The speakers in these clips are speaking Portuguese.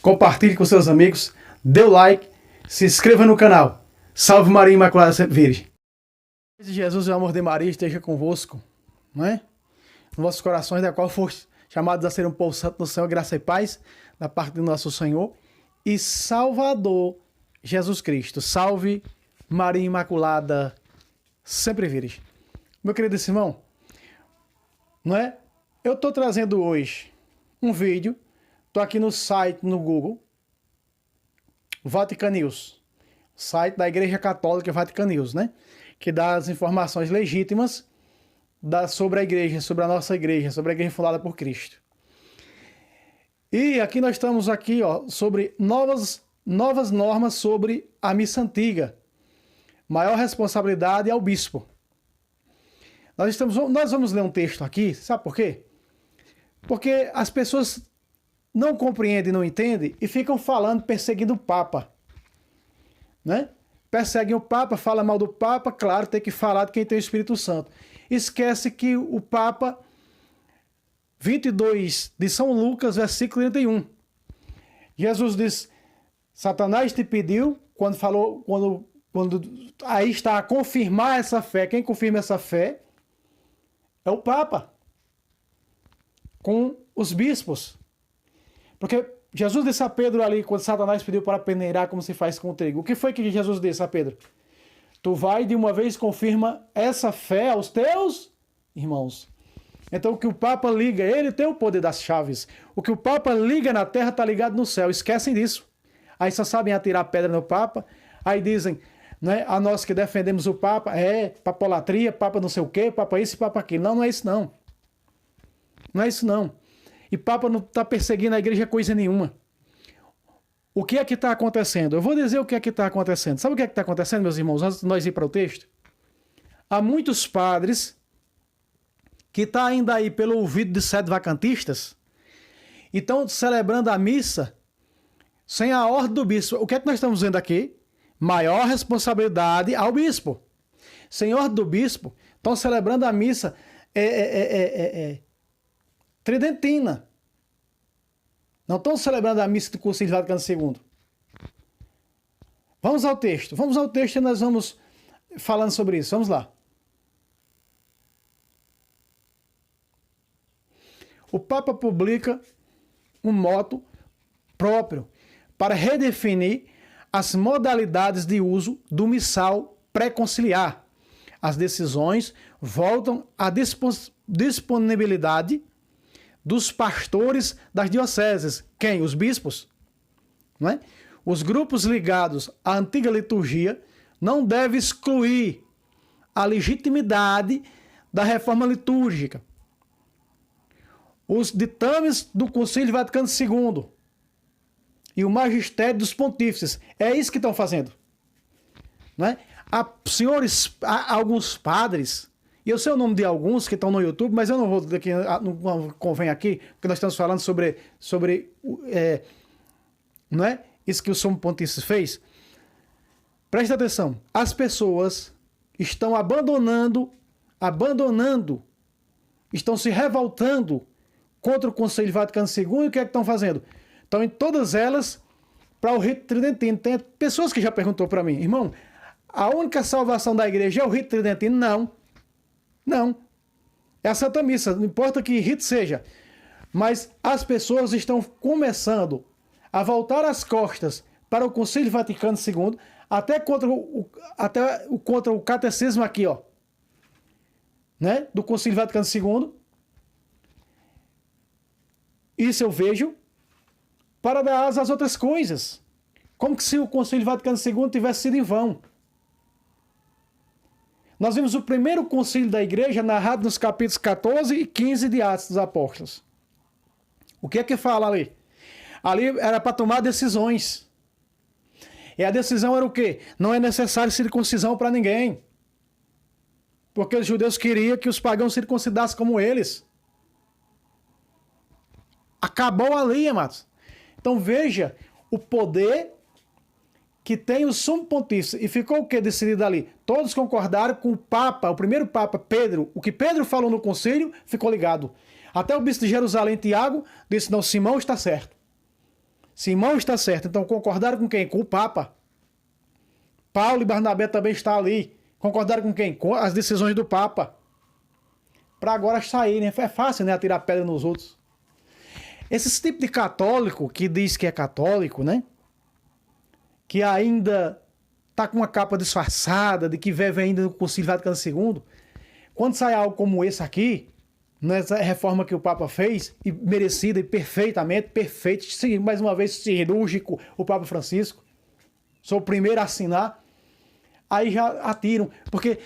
compartilhe com seus amigos, dê o like, se inscreva no canal. Salve Maria Imaculada Sempre Virgem. Jesus e o amor de Maria esteja convosco, não é? Nos vossos corações, da qual foste chamados a ser um povo santo do Senhor, graça e paz, da parte do nosso Senhor e Salvador Jesus Cristo. Salve Maria Imaculada Sempre Virgem. Meu querido irmão, não é? Eu estou trazendo hoje um vídeo, estou aqui no site, no Google, Vatican News, site da Igreja Católica Vatican News, né? Que dá as informações legítimas sobre a igreja, sobre a nossa igreja, sobre a igreja fundada por Cristo. E aqui nós estamos aqui, ó, sobre novas normas sobre a missa antiga. Maior responsabilidade ao bispo. Nós vamos ler um texto aqui, sabe por quê? Porque as pessoas não compreendem, não entendem e ficam falando, perseguindo o Papa, né? Perseguem o Papa, falam mal do Papa, claro, tem que falar de quem tem o Espírito Santo. Esquece que o Papa 22 de São Lucas, versículo 31. Jesus diz: Satanás te pediu, quando aí está a confirmar essa fé. Quem confirma essa fé é o Papa, com os bispos. Porque Jesus disse a Pedro ali, quando Satanás pediu para peneirar como se faz com o trigo. O que foi que Jesus disse a Pedro? Tu vai de uma vez confirma essa fé aos teus irmãos. Então o que o Papa liga, ele tem o poder das chaves. O que o Papa liga na terra está ligado no céu. Esquecem disso. Aí só sabem atirar pedra no Papa. Aí dizem, né, a nós que defendemos o Papa, papolatria, Papa não sei o quê, Papa isso e Papa aquilo. Não, não é isso não. Não é isso não. E Papa não está perseguindo a igreja coisa nenhuma. O que é que está acontecendo? Eu vou dizer o que é que está acontecendo. Sabe o que é que está acontecendo, meus irmãos, antes de nós ir para o texto? Há muitos padres que estão ainda aí pelo ouvido de sede vacantistas e estão celebrando a missa sem a ordem do bispo. O que é que nós estamos vendo aqui? Maior responsabilidade ao bispo. Sem ordem do bispo, estão celebrando a missa tridentina. Não estão celebrando a missa do Concílio Vaticano II. Vamos ao texto. Vamos ao texto e nós vamos falando sobre isso. Vamos lá. O Papa publica um moto próprio para redefinir as modalidades de uso do missal pré-conciliar. As decisões voltam à disponibilidade dos pastores das dioceses. Quem? Os bispos. Não é? Os grupos ligados à antiga liturgia não devem excluir a legitimidade da reforma litúrgica. Os ditames do Concílio Vaticano II e o magistério dos pontífices. É isso que estão fazendo. Não é? Há alguns padres, e eu sei o nome de alguns que estão no YouTube, mas eu não vou aqui, não convém aqui, porque nós estamos falando sobre não é? Isso que o Sumo Pontífice fez. Preste atenção. As pessoas estão abandonando, estão se revoltando contra o Concílio Vaticano II, e o que é que estão fazendo? Estão em todas elas para o rito tridentino. Tem pessoas que já perguntou para mim, irmão, a única salvação da igreja é o rito tridentino? Não. Não. É a Santa Missa, não importa que rito seja. Mas as pessoas estão começando a voltar as costas para o Concílio Vaticano II, até contra o catecismo aqui, ó, né, do Concílio Vaticano II. Isso eu vejo para dar asa às outras coisas. Como que se o Concílio Vaticano II tivesse sido em vão. Nós vimos o primeiro concílio da igreja narrado nos capítulos 14 e 15 de Atos dos Apóstolos. O que é que fala ali? Ali era para tomar decisões. E a decisão era o quê? Não é necessário circuncisão para ninguém. Porque os judeus queriam que os pagãos circuncidassem como eles. Acabou ali, amados. Então veja o poder que tem o Sumo Pontífice. E ficou o que decidido ali? Todos concordaram com o Papa, o primeiro Papa, Pedro. O que Pedro falou no concílio ficou ligado. Até o bispo de Jerusalém, Tiago, disse, não, Simão está certo. Simão está certo. Então concordaram com quem? Com o Papa. Paulo e Barnabé também estão ali. Concordaram com quem? Com as decisões do Papa. Para agora sair, né? É fácil, né? Atirar pedra nos outros. Esse tipo de católico que diz que é católico, né? Que ainda tá com uma capa disfarçada, de que vive ainda no Concílio Vaticano II. Quando sai algo como esse aqui, nessa reforma que o Papa fez, e merecida e perfeitamente, perfeito, mais uma vez cirúrgico, o Papa Francisco, sou o primeiro a assinar, aí já atiram, porque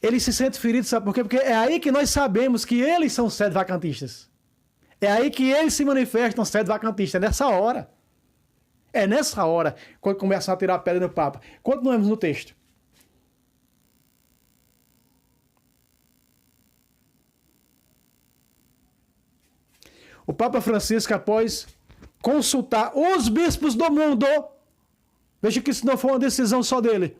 ele se sente ferido, sabe por quê? Porque é aí que nós sabemos que eles são sede-vacantistas. É aí que eles se manifestam sede-vacantistas, é nessa hora. É nessa hora, quando começam a tirar a pedra no Papa. Continuemos no texto. O Papa Francisco, após consultar os bispos do mundo, veja que isso não foi uma decisão só dele,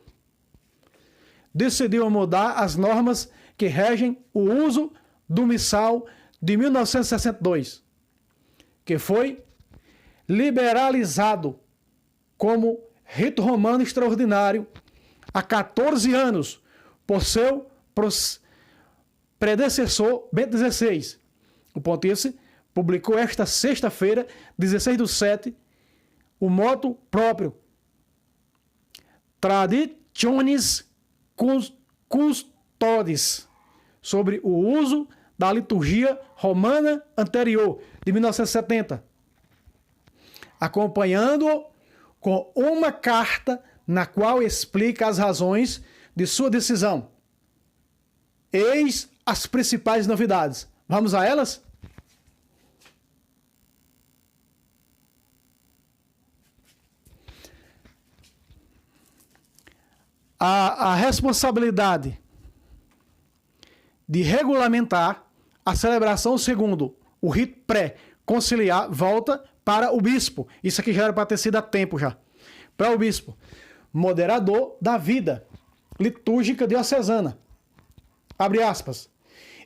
decidiu mudar as normas que regem o uso do missal de 1962, que foi liberalizado como rito romano extraordinário há 14 anos por seu predecessor Bento XVI. O pontífice publicou esta sexta-feira, 16/7, o moto próprio Traditionis Custodes, sobre o uso da liturgia romana anterior, de 1970, acompanhando com uma carta na qual explica as razões de sua decisão. Eis as principais novidades. Vamos a elas? A responsabilidade de regulamentar a celebração segundo o rito pré-conciliar volta para o bispo. Isso aqui já era para ter sido há tempo já. Para o bispo, moderador da vida litúrgica diocesana. Abre aspas.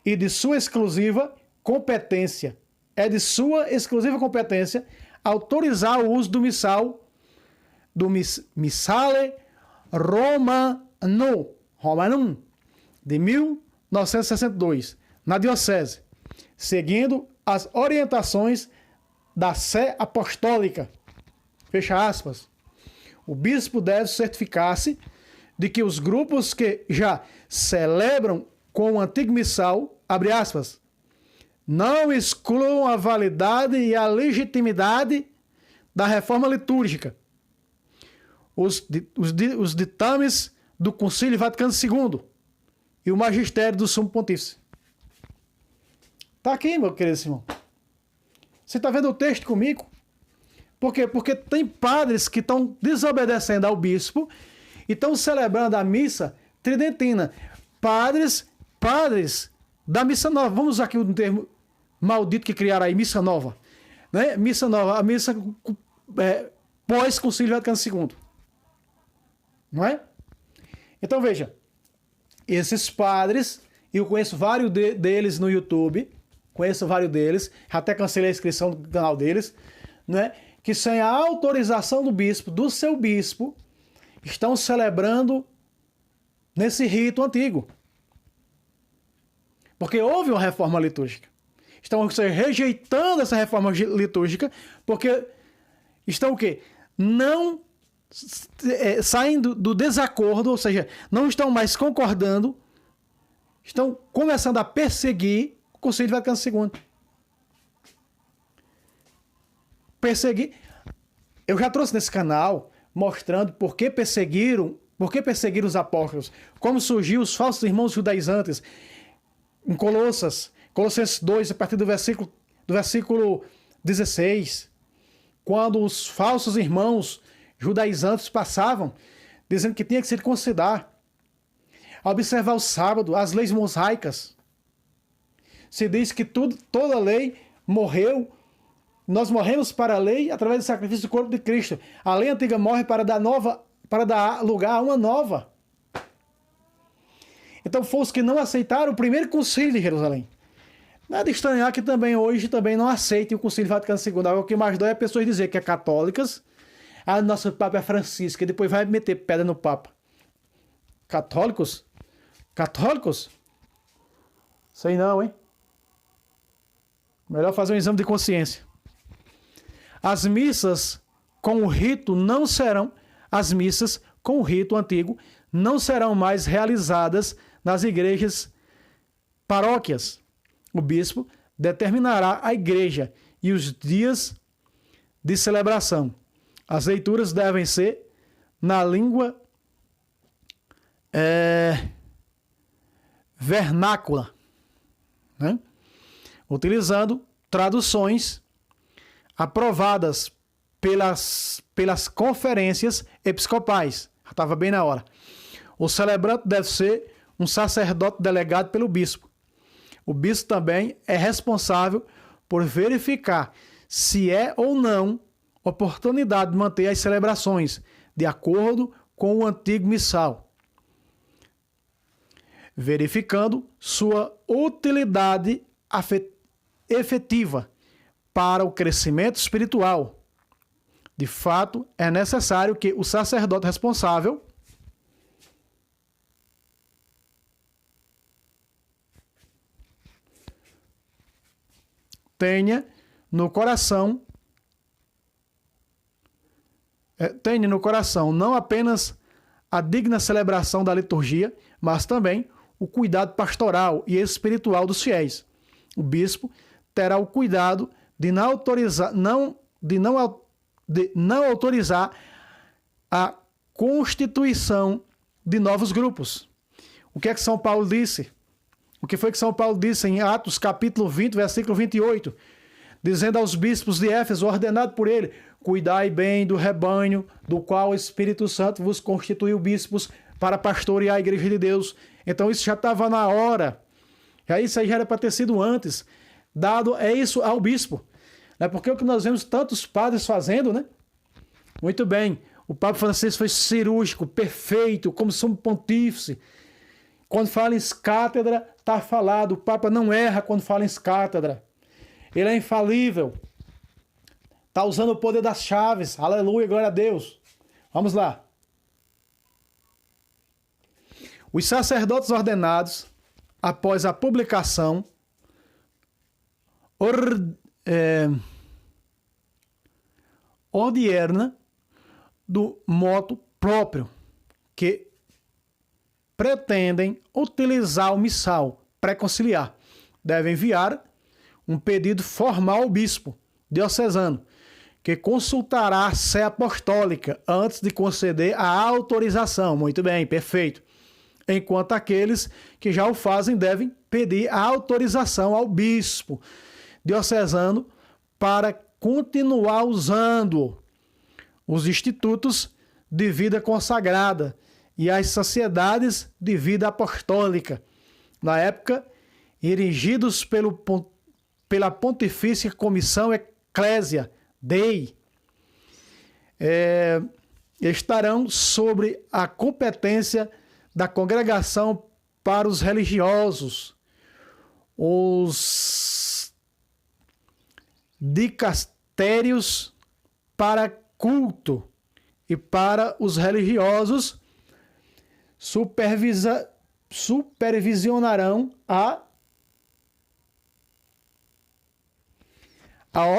E de sua exclusiva competência. É de sua exclusiva competência autorizar o uso do missal, do Missale Romanum, de 1962, na diocese, seguindo as orientações da Sé Apostólica. Fecha aspas. O bispo deve certificar-se de que os grupos que já celebram com o antigo missal, abre aspas, não excluam a validade e a legitimidade da reforma litúrgica, os ditames do Concílio Vaticano II e o magistério do Sumo Pontífice. Está aqui, meu querido irmão. Você está vendo o texto comigo? Por quê? Porque tem padres que estão desobedecendo ao bispo e estão celebrando a missa tridentina. Padres da missa nova. Vamos usar aqui um termo maldito que criaram aí, missa nova. Né? Missa nova, a missa pós-Concílio Vaticano II. Não é? Então veja, esses padres, eu conheço vários deles no YouTube, até cancelei a inscrição do canal deles, né? Que sem a autorização do bispo, do seu bispo, estão celebrando nesse rito antigo. Porque houve uma reforma litúrgica. Estão rejeitando essa reforma litúrgica porque estão o quê? Não saindo do desacordo, ou seja, não estão mais concordando, estão começando a perseguir o Concílio Vaticano II. Perseguir. Eu já trouxe nesse canal mostrando por que perseguiram os apóstolos, como surgiu os falsos irmãos judaizantes em Colossenses 2, a partir do versículo 16, quando os falsos irmãos judaizantes passavam, dizendo que tinha que se circuncidar, observar o sábado, as leis mosaicas. Se diz que toda lei morreu, nós morremos para a lei através do sacrifício do corpo de Cristo. A lei antiga morre para dar lugar a uma nova. Então foram os que não aceitaram o primeiro concílio de Jerusalém. Nada de estranhar que também hoje também não aceitem o Concílio Vaticano II. Agora, o que mais dói é pessoas dizer que é católicas, nosso Papa é Francisco, e depois vai meter pedra no Papa. Católicos? Católicos? Sei não, hein? Melhor fazer um exame de consciência. As missas com o rito não serão, as missas com o rito antigo não serão mais realizadas nas igrejas paróquias. O bispo determinará a igreja e os dias de celebração. As leituras devem ser na língua vernácula, né? Utilizando traduções aprovadas pelas conferências episcopais. Estava bem na hora. O celebrante deve ser um sacerdote delegado pelo bispo. O bispo também é responsável por verificar se é ou não oportunidade de manter as celebrações de acordo com o antigo missal, verificando sua utilidade efetiva para o crescimento espiritual. De fato, é necessário que o sacerdote responsável tenha no coração não apenas a digna celebração da liturgia, mas também o cuidado pastoral e espiritual dos fiéis. O bispo terá o cuidado de não autorizar a constituição de novos grupos. O que é que São Paulo disse? O que foi que São Paulo disse em Atos capítulo 20, versículo 28? Dizendo aos bispos de Éfeso, ordenado por ele: cuidai bem do rebanho, do qual o Espírito Santo vos constituiu bispos para pastorear a igreja de Deus. Então isso já estava na hora. Isso aí já era para ter sido antes. Dado isso ao bispo. Porque o que nós vemos tantos padres fazendo, né? Muito bem. O Papa Francisco foi cirúrgico, perfeito, como sumo pontífice. Quando fala em cátedra, está falado. O Papa não erra quando fala em cátedra. Ele é infalível. Está usando o poder das chaves. Aleluia, glória a Deus. Vamos lá. Os sacerdotes ordenados, após a publicação, odierna do moto próprio, que pretendem utilizar o missal pré-conciliar, devem enviar um pedido formal ao bispo diocesano, que consultará a sé apostólica antes de conceder a autorização. Muito bem, perfeito. Enquanto aqueles que já o fazem devem pedir a autorização ao bispo diocesano para continuar usando os institutos de vida consagrada e as sociedades de vida apostólica, na época, erigidos pela Pontifícia Comissão Ecclesia Dei, estarão sobre a competência da Congregação para os Religiosos, os dicastérios para culto e para os religiosos supervisionarão a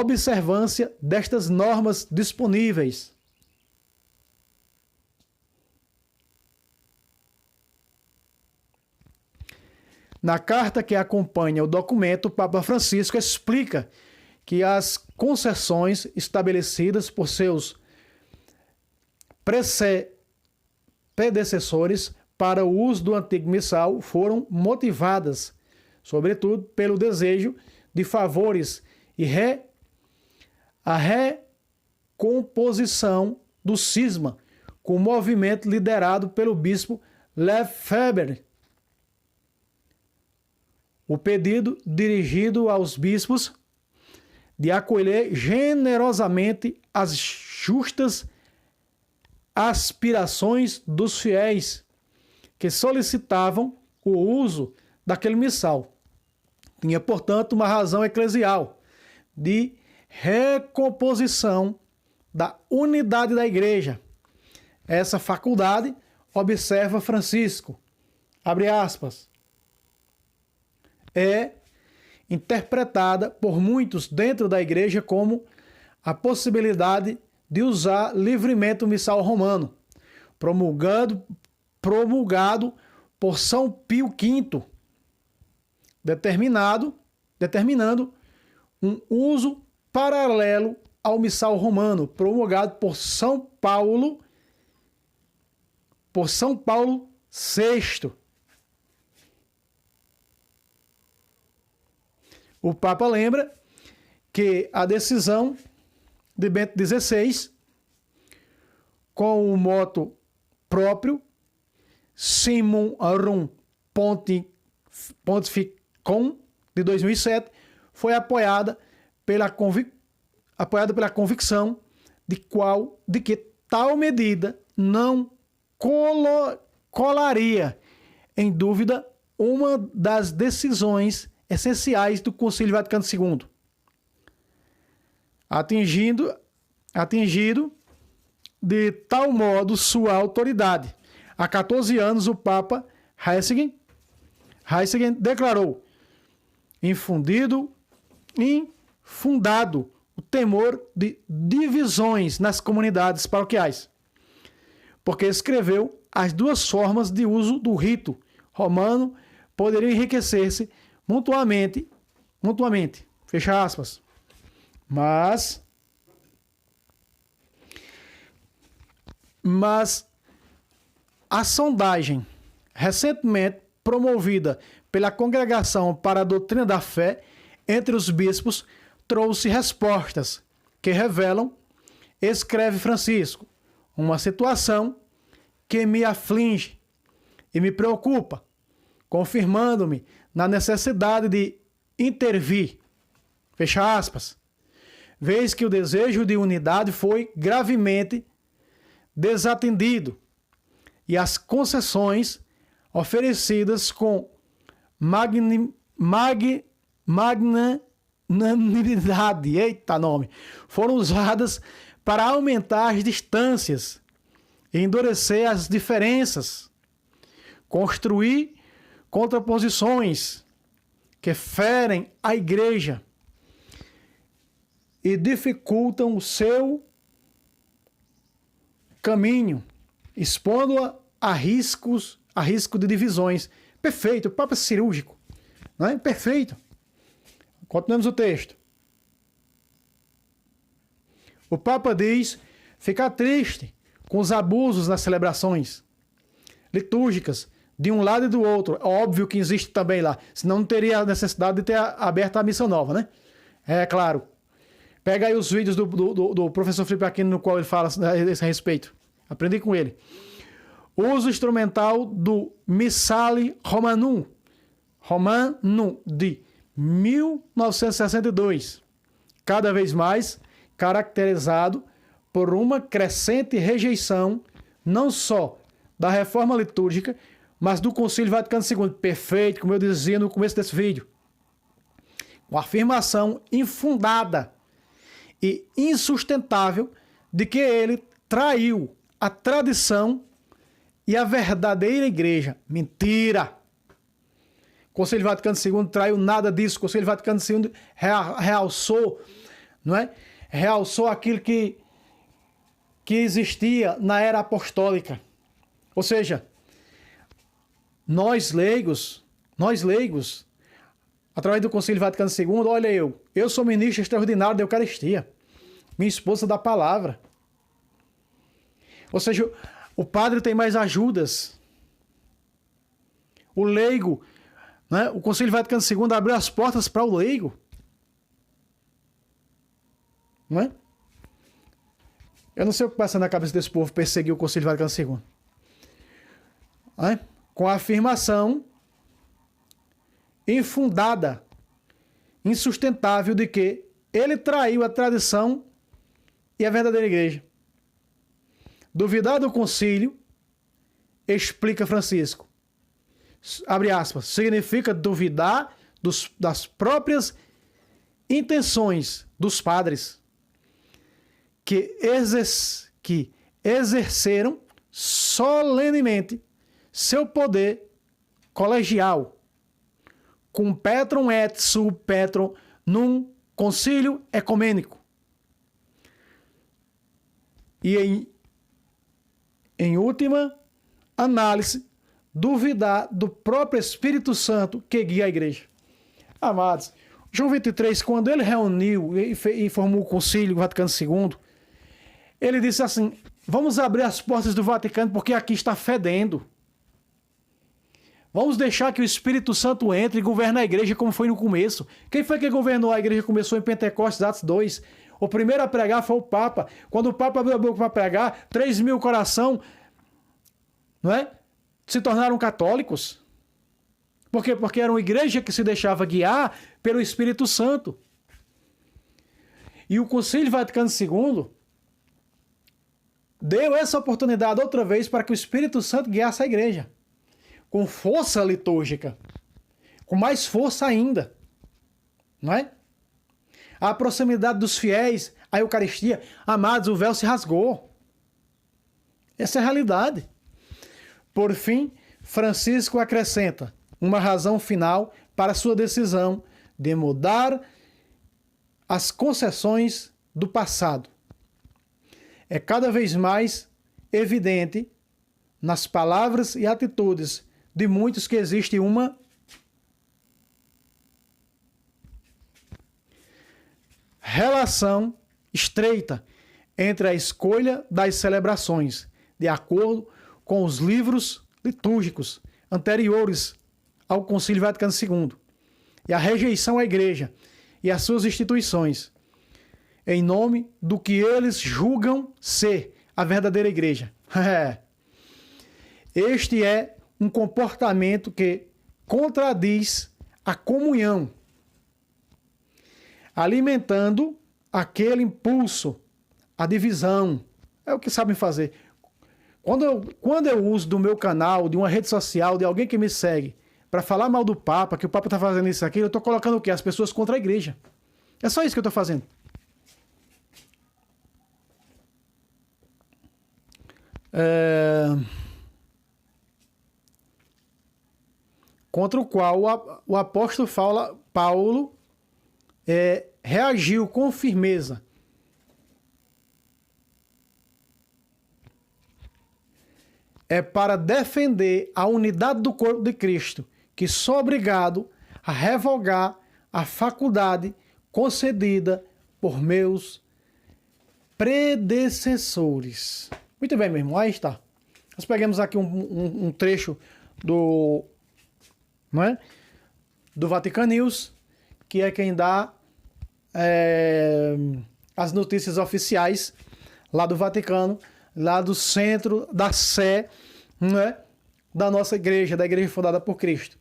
observância destas normas disponíveis. Na carta que acompanha o documento, o Papa Francisco explica que as concessões estabelecidas por seus predecessores para o uso do antigo missal foram motivadas, sobretudo, pelo desejo de favores e a recomposição do cisma, com o movimento liderado pelo bispo Lefebvre. O pedido dirigido aos bispos de acolher generosamente as justas aspirações dos fiéis que solicitavam o uso daquele missal, Tinha, portanto, uma razão eclesial de recomposição da unidade da igreja. Essa faculdade, observa Francisco, abre aspas, é interpretada por muitos dentro da igreja como a possibilidade de usar livremente o missal romano, promulgado por São Pio V, determinando um uso paralelo ao missal romano, promulgado por São Paulo VI. O Papa lembra que a decisão de Bento XVI, com o moto próprio Simum Rum Pontificum de 2007, foi apoiada pela convicção de que tal medida não colaria em dúvida uma das decisões essenciais do Concílio Vaticano II, atingido de tal modo sua autoridade. Há 14 anos, o Papa Ratzinger declarou infundado o temor de divisões nas comunidades paroquiais, porque escreveu as duas formas de uso do rito romano poderiam enriquecer-se mutuamente, fecha aspas. Mas a sondagem recentemente promovida pela Congregação para a Doutrina da Fé entre os bispos trouxe respostas que revelam, escreve Francisco, uma situação que me aflige e me preocupa, confirmando-me na necessidade de intervir, fecha aspas, vez que o desejo de unidade foi gravemente desatendido e as concessões oferecidas com magnanimidade, foram usadas para aumentar as distâncias, endurecer as diferenças, construir contraposições que ferem a igreja e dificultam o seu caminho, expondo-a a risco de divisões. Perfeito, o Papa é cirúrgico, não é? Perfeito. Continuamos o texto. O Papa diz ficar triste com os abusos nas celebrações litúrgicas de um lado e do outro. Óbvio que existe também lá, senão não teria a necessidade de ter aberto a missa nova, né? É claro. Pega aí os vídeos do professor Felipe Aquino, no qual ele fala a esse respeito. Aprendi com ele. Uso instrumental do Missale Romanum de 1962, cada vez mais caracterizado por uma crescente rejeição não só da reforma litúrgica, mas do Concílio Vaticano II. Perfeito, como eu dizia no começo desse vídeo. Com afirmação infundada e insustentável de que ele traiu a tradição e a verdadeira igreja. Mentira! O Concílio Vaticano II traiu nada disso. O Concílio Vaticano II realçou, não é? Realçou aquilo que existia na era apostólica. Ou seja, nós leigos, através do Concílio Vaticano II, olha eu sou ministro extraordinário da Eucaristia, minha esposa da palavra. Ou seja, o padre tem mais ajudas. O leigo, né? O Concílio Vaticano II abriu as portas para o leigo. Não é? Eu não sei o que passa na cabeça desse povo perseguir o Concílio Vaticano II. Não é? Com a afirmação infundada, insustentável de que ele traiu a tradição e a verdadeira igreja. Duvidar do concílio, explica Francisco, abre aspas, significa duvidar das próprias intenções dos padres que exerceram solenemente seu poder colegial, cum petrum et sub petrum num concílio ecumênico. E em última análise, duvidar do próprio Espírito Santo que guia a igreja. Amados, João 23, quando ele reuniu e formou o Concílio Vaticano II, ele disse assim: vamos abrir as portas do Vaticano porque aqui está fedendo. Vamos deixar que o Espírito Santo entre e governe a igreja como foi no começo. Quem foi que governou a igreja? Começou em Pentecostes, Atos 2. O primeiro a pregar foi o Papa. Quando o Papa abriu a boca para pregar, 3.000 coração, não é? Se tornaram católicos. Por quê? Porque era uma igreja que se deixava guiar pelo Espírito Santo. E o Concílio Vaticano II deu essa oportunidade outra vez para que o Espírito Santo guiasse a igreja. Com força litúrgica. Com mais força ainda. Não é? A proximidade dos fiéis, a Eucaristia. Amados, o véu se rasgou. Essa é a realidade. Por fim, Francisco acrescenta uma razão final para sua decisão de mudar as concessões do passado. É cada vez mais evidente nas palavras e atitudes de muitos que existe uma relação estreita entre a escolha das celebrações, de acordo com os livros litúrgicos anteriores ao Concílio Vaticano II, e a rejeição à Igreja e às suas instituições, em nome do que eles julgam ser a verdadeira Igreja. Este é um comportamento que contradiz a comunhão, alimentando aquele impulso, a divisão. É o que sabem fazer. Quando eu uso do meu canal, de uma rede social, de alguém que me segue, para falar mal do Papa, que o Papa está fazendo isso aqui, eu estou colocando o quê? As pessoas contra a igreja. É só isso que eu estou fazendo. Contra o qual o apóstolo Paulo reagiu com firmeza. É para defender a unidade do corpo de Cristo que sou obrigado a revogar a faculdade concedida por meus predecessores. Muito bem, meu irmão, aí está. Nós pegamos aqui um trecho do Vatican News, que é quem dá as notícias oficiais lá do Vaticano, lá do centro da Sé, da nossa igreja, da igreja fundada por Cristo.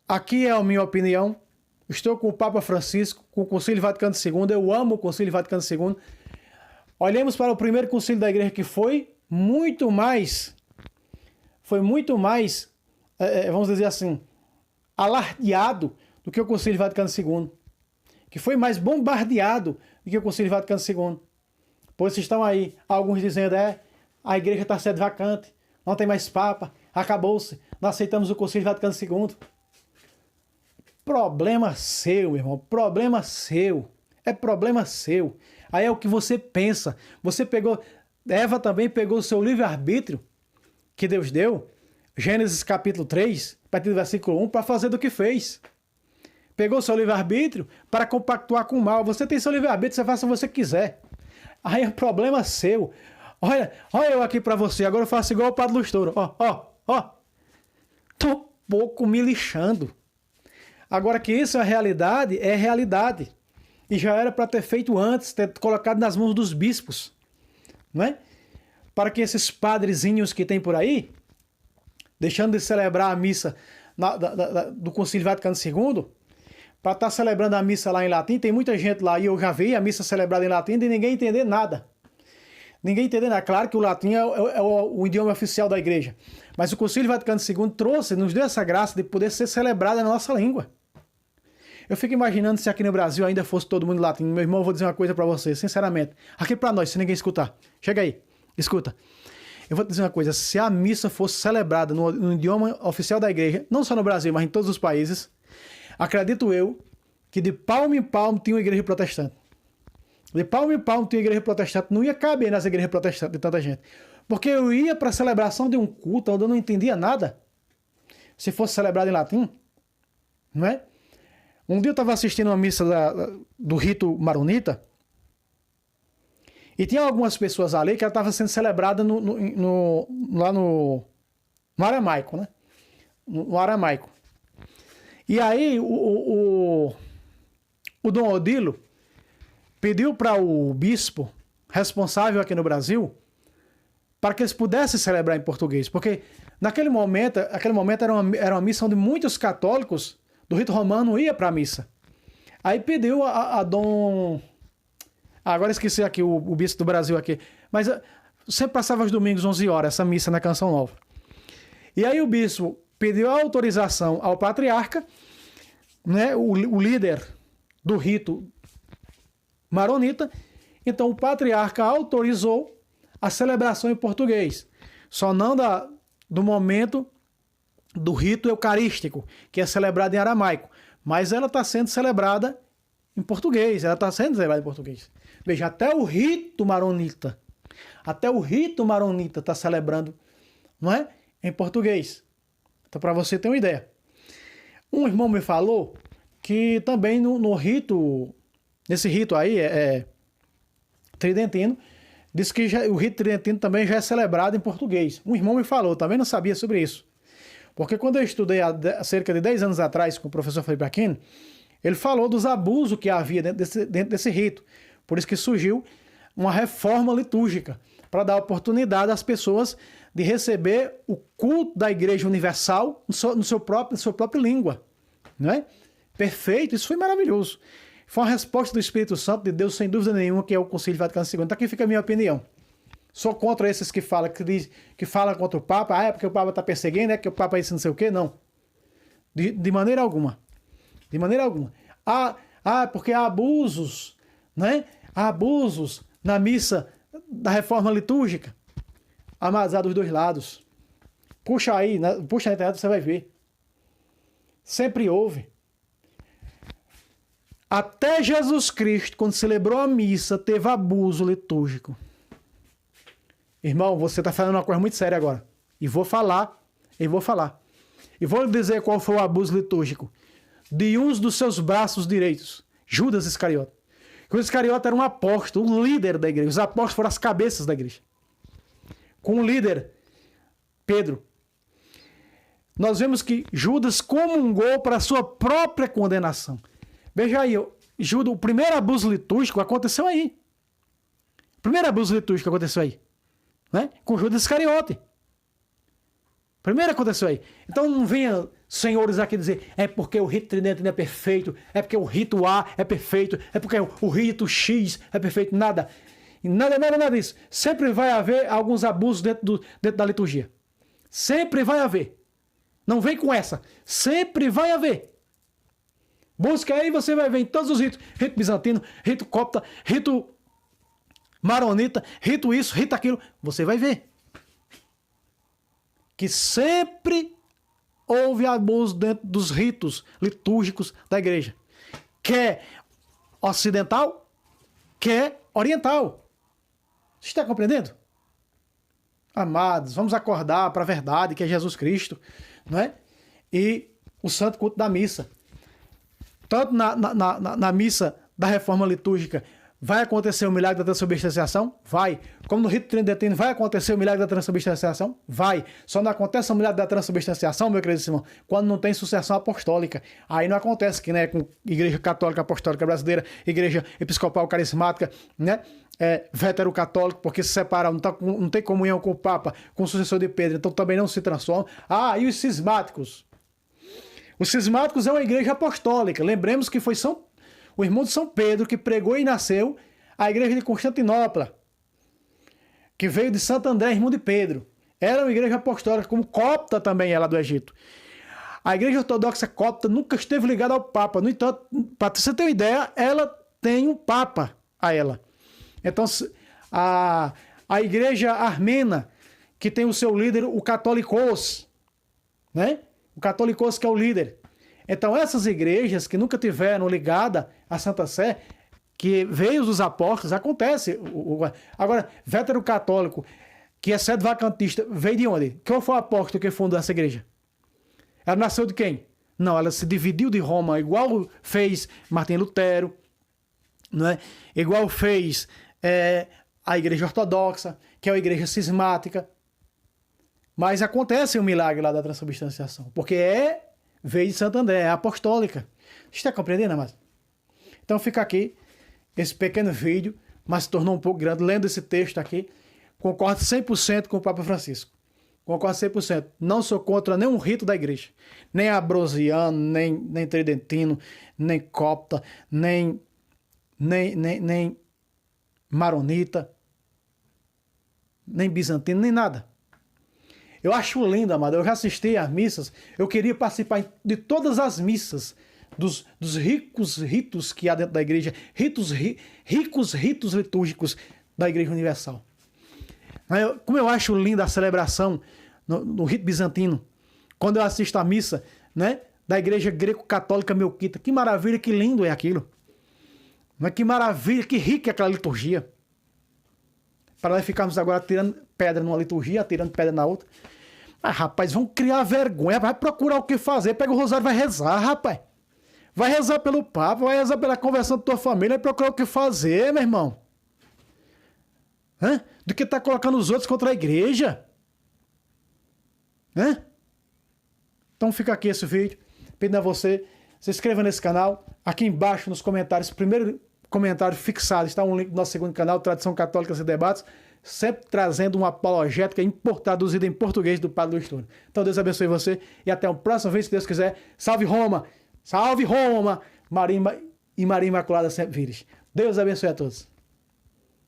Aqui é a minha opinião. Estou com o Papa Francisco, com o Concílio Vaticano II. Eu amo o Concílio Vaticano II. Olhemos para o primeiro concílio da igreja, que foi muito mais, vamos dizer assim, alardeado do que o Concílio Vaticano II. Que foi mais bombardeado do que o Concílio Vaticano II. Pois estão aí alguns dizendo, a igreja está sendo vacante, não tem mais Papa, acabou-se, não aceitamos o Concílio Vaticano II. Problema seu, meu irmão, problema seu. É problema seu. Aí é o que você pensa. Eva também pegou o seu livre-arbítrio que Deus deu, Gênesis capítulo 3, a partir do versículo 1, para fazer do que fez. Pegou o seu livre-arbítrio para compactuar com o mal. Você tem seu livre-arbítrio, você faça o que você quiser. Aí é problema seu. Olha eu aqui para você, agora eu faço igual o Padre Lustouro. Ó. Tô pouco me lixando. Agora que isso é realidade, é realidade. E já era para ter feito antes, ter colocado nas mãos dos bispos. Não é? Para que esses padrezinhos que tem por aí, deixando de celebrar a missa do Concílio Vaticano II, para estar celebrando a missa lá em latim, tem muita gente lá, e eu já vi a missa celebrada em latim, e ninguém entender nada. ninguém entendendo. É claro que o latim é o idioma oficial da igreja. Mas o Concílio Vaticano II trouxe, nos deu essa graça de poder ser celebrada na nossa língua. Eu fico imaginando se aqui no Brasil ainda fosse todo mundo latim. Meu irmão, eu vou dizer uma coisa para você, sinceramente. Aqui para nós, se ninguém escutar. Chega aí, escuta. Eu vou te dizer uma coisa, se a missa fosse celebrada no idioma oficial da igreja, não só no Brasil, mas em todos os países, acredito eu que de palmo em palmo tinha uma igreja protestante. De palmo em palmo tinha uma igreja protestante, não ia caber nas igrejas protestantes de tanta gente. Porque eu ia para a celebração de um culto onde eu não entendia nada, se fosse celebrado em latim, não é? Um dia eu estava assistindo uma missa do rito maronita, e tinha algumas pessoas ali que ela estava sendo celebrada lá no aramaico, né? No aramaico. E aí o Dom Odilo pediu para o bispo responsável aqui no Brasil para que eles pudessem celebrar em português, porque naquele momento era uma missa onde muitos católicos do rito romano iam para a missa. Aí pediu a Dom... agora esqueci aqui o bispo do Brasil aqui. Mas sempre passava os domingos, 11 horas, essa missa na Canção Nova. E aí o bispo pediu a autorização ao patriarca, né, o líder do rito maronita. Então o patriarca autorizou a celebração em português. Só não do momento do rito eucarístico, que é celebrado em aramaico. Mas ela está sendo celebrada em português. Ela está sendo celebrada em português. Veja, até o rito maronita está celebrando, não é? Em português. Então, para você ter uma ideia. Um irmão me falou que também no rito, nesse rito aí, tridentino, disse que o rito tridentino também já é celebrado em português. Um irmão me falou, também não sabia sobre isso. Porque quando eu estudei há cerca de 10 anos atrás com o professor Felipe Aquino, ele falou dos abusos que havia dentro desse rito. Por isso que surgiu uma reforma litúrgica, para dar oportunidade às pessoas de receber o culto da Igreja Universal na sua própria língua. Não é? Perfeito, isso foi maravilhoso. Foi uma resposta do Espírito Santo de Deus, sem dúvida nenhuma, que é o Concílio Vaticano II. Então aqui fica a minha opinião. Sou contra esses que falam contra o Papa, é porque o Papa está perseguindo, é que o Papa é isso não sei o quê, não. De maneira alguma. De maneira alguma. Porque há abusos, né? Há abusos na missa da reforma litúrgica. Amados, há dos dois lados. Puxa aí, puxa na internet, você vai ver. Sempre houve. Até Jesus Cristo, quando celebrou a missa, teve abuso litúrgico. Irmão, você está falando uma coisa muito séria agora. E vou falar. E vou lhe dizer qual foi o abuso litúrgico. De um dos seus braços direitos, Judas Iscariote. Judas Iscariote era um apóstolo, um líder da igreja. Os apóstolos foram as cabeças da igreja. Com o líder, Pedro. Nós vemos que Judas comungou para a sua própria condenação. Veja aí, Judas, o primeiro abuso litúrgico aconteceu aí. O primeiro abuso litúrgico aconteceu aí. Né? Com Judas Iscariote. Primeiro aconteceu aí. Então não venha senhores aqui dizer é porque o rito tridentino é perfeito, é porque o rito A é perfeito, é porque o rito X é perfeito. Nada. Nada disso. Sempre vai haver alguns abusos dentro da liturgia. Sempre vai haver. Não vem com essa. Sempre vai haver. Busca aí, você vai ver em todos os ritos. Rito bizantino, rito copta, rito maronita, rito isso, rito aquilo. Você vai ver. Que sempre houve abuso dentro dos ritos litúrgicos da igreja. Quer ocidental, quer oriental. Você está compreendendo? Amados, vamos acordar para a verdade que é Jesus Cristo, não é? E o santo culto da missa. Tanto na missa da reforma litúrgica vai acontecer o milagre da transubstanciação? Vai. Como no rito tridentino vai acontecer o milagre da transubstanciação? Vai. Só não acontece o milagre da transubstanciação, meu querido irmão, quando não tem sucessão apostólica. Aí não acontece que, né, com Igreja Católica Apostólica Brasileira, Igreja Episcopal Carismática, né, vetero-católico, porque se separam, não tem comunhão com o Papa, com o sucessor de Pedro, então também não se transformam. E os cismáticos? Os cismáticos é uma igreja apostólica. Lembremos que foi o irmão de São Pedro que pregou e nasceu a igreja de Constantinopla. que veio de Santo André, irmão de Pedro. Era uma igreja apostólica, como copta também ela do Egito. A igreja ortodoxa copta nunca esteve ligada ao Papa. No entanto, para você ter uma ideia, ela tem um Papa a ela. Então, a igreja armena, que tem o seu líder, o Catolicos, né? O Catolicos que é o líder. Então, essas igrejas que nunca tiveram ligada à Santa Sé, que veio dos apóstolos, acontece. Agora, vétero-católico, que é sede-vacantista, veio de onde? Qual foi o apóstolo que fundou essa igreja? Ela nasceu de quem? Não, ela se dividiu de Roma, igual fez Martim Lutero, não é? Igual fez a igreja ortodoxa, que é a igreja cismática. Mas acontece um milagre lá da transubstanciação, porque veio de Santo André, é apostólica. Você está compreendendo, amado? Então fica aqui esse pequeno vídeo, mas se tornou um pouco grande, lendo esse texto aqui. Concordo 100% com o Papa Francisco. Concordo 100%. Não sou contra nenhum rito da igreja. Nem abrosiano, nem tridentino, nem copta, nem maronita, nem bizantino, nem nada. Eu acho lindo, amado. Eu já assisti às missas. Eu queria participar de todas as missas, dos ricos ritos que há dentro da igreja, ricos ritos litúrgicos da Igreja Universal. Como eu acho linda a celebração no rito bizantino, quando eu assisto a missa, né, da Igreja Greco-Católica Melquita. Que maravilha, que lindo é aquilo. Que maravilha, que rica é aquela liturgia. Para nós ficarmos agora tirando pedra numa liturgia, atirando pedra na outra. Mas, rapaz, vão criar vergonha, vai procurar o que fazer, pega o rosário e vai rezar, rapaz. Vai rezar pelo Papa, vai rezar pela conversão da tua família, vai procurar o que fazer, meu irmão. Do que tá colocando os outros contra a igreja. Então fica aqui esse vídeo, pedindo a você, se inscreva nesse canal, aqui embaixo nos comentários, primeiro comentário fixado, está um link do nosso segundo canal, Tradição Católica e Debates, sempre trazendo uma apologética traduzida em português do Padre Luiz Tuna. Então Deus abençoe você e até o próximo vídeo, se Deus quiser. Salve Roma! Salve Roma! Maria e Maria Imaculada sempre vires. Deus abençoe a todos.